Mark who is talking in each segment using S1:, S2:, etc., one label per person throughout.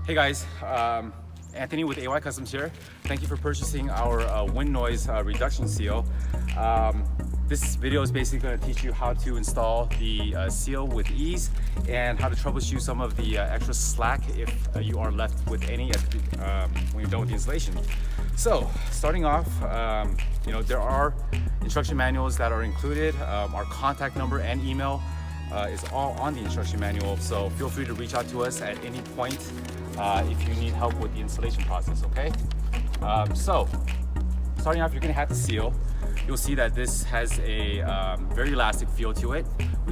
S1: Hey guys, Anthony with AY Customs here. Thank you for purchasing our wind noise reduction seal. This video is basically going to teach you how to install the seal with ease and how to troubleshoot some of the extra slack if you are left with any when you're done with the installation. So starting off, there are instruction manuals that are included. Our contact number and email is all on the instruction manual, so feel free to reach out to us at any point if you need help with the installation process, okay? So starting off, you're gonna have the seal. You'll see that this has a very elastic feel to it.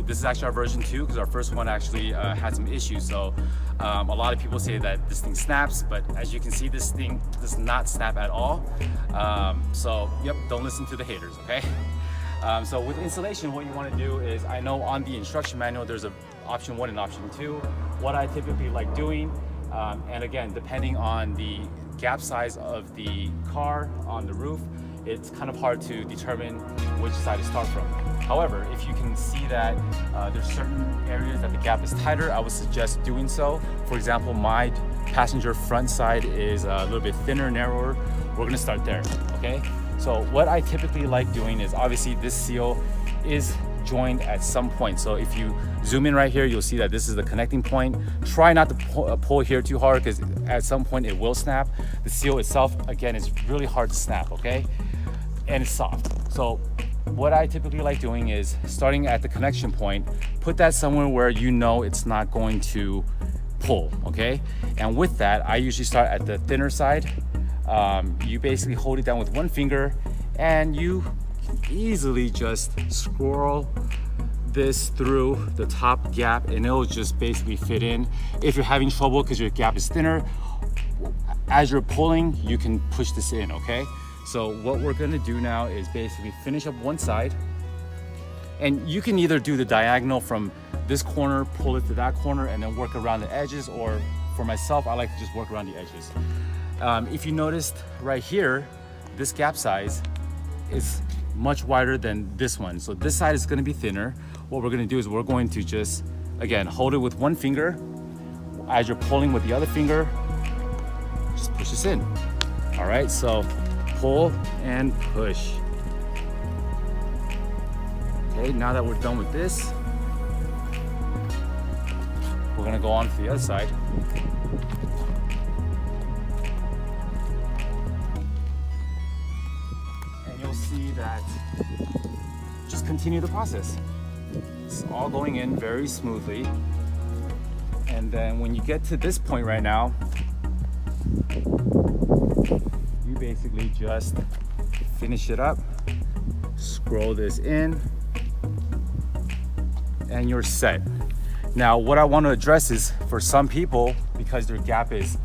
S1: This is actually our version 2 because our first one actually had some issues. So a lot of people say that this thing snaps, but as you can see, this thing does not snap at all. So yep, don't listen to the haters, okay? So with installation, what you want to do is, I know on the instruction manual there's a option 1 and option 2. What I typically like doing, and again, depending on the gap size of the car on the roof, it's kind of hard to determine which side to start from. However, if you can see that there's certain areas that the gap is tighter, I would suggest doing so. For example, my passenger front side is a little bit thinner, narrower. We're gonna start there, okay? So what I typically like doing is, obviously this seal is joined at some point. So if you zoom in right here, you'll see that this is the connecting point. Try not to pull here too hard because at some point it will snap. The seal itself, again, is really hard to snap, okay? And it's soft. So what I typically like doing is starting at the connection point, put that somewhere where you know it's not going to pull, okay? And with that, I usually start at the thinner side. You basically hold it down with one finger and you easily just scroll this through the top gap and it'll just basically fit in. If you're having trouble because your gap is thinner, as you're pulling, you can push this in, okay? So what we're gonna do now is basically finish up one side, and you can either do the diagonal from this corner, pull it to that corner, and then work around the edges, or for myself, I like to just work around the edges. If you noticed right here, this gap size is much wider than this one. So this side is gonna be thinner. What we're gonna do is we're going to just, again, hold it with one finger. As you're pulling with the other finger, just push this in. All right, so pull and push. Okay, now that we're done with this, we're gonna go on to the other side. And you'll see that, just continue the process. It's all going in very smoothly. And then when you get to this point right now, basically just finish it up, scroll this in, and you're set. Now what I want to address is, for some people, because their gap is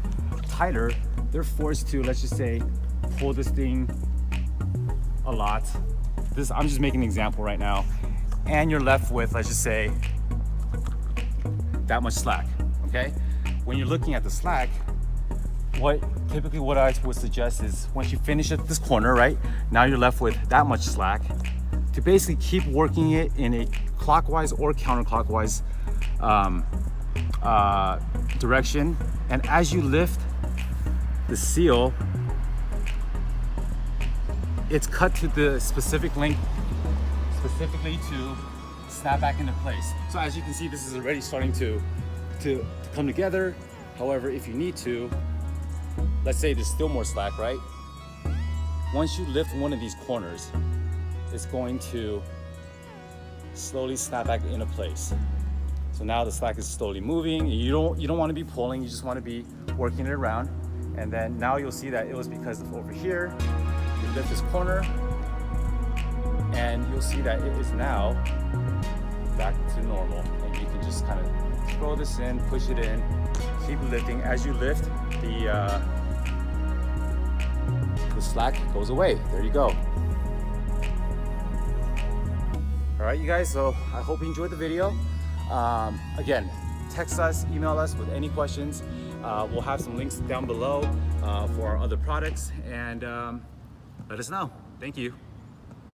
S1: tighter, they're forced to, let's just say, pull this thing a lot. I'm just making an example right now, and you're left with, let's just say, that much slack, okay? When you're looking at the slack, typically what I would suggest is, once you finish at this corner, right, now you're left with that much slack, to basically keep working it in a clockwise or counterclockwise direction. And as you lift the seal, it's cut to the specific length, specifically to snap back into place. So as you can see, this is already starting to come together. However, if you need to, let's say there's still more slack, right? Once you lift one of these corners, it's going to slowly snap back into place. So now the slack is slowly moving. You don't want to be pulling, you just want to be working it around. And then now you'll see that it was because of over here, you lift this corner, and you'll see that it is now back to normal. And you can just kind of throw this in, push it in, keep lifting. As you lift, the slack goes away. There you go. All right, you guys, so I hope you enjoyed the video. Again, text us, email us with any questions. We'll have some links down below for our other products, and let us know. Thank you.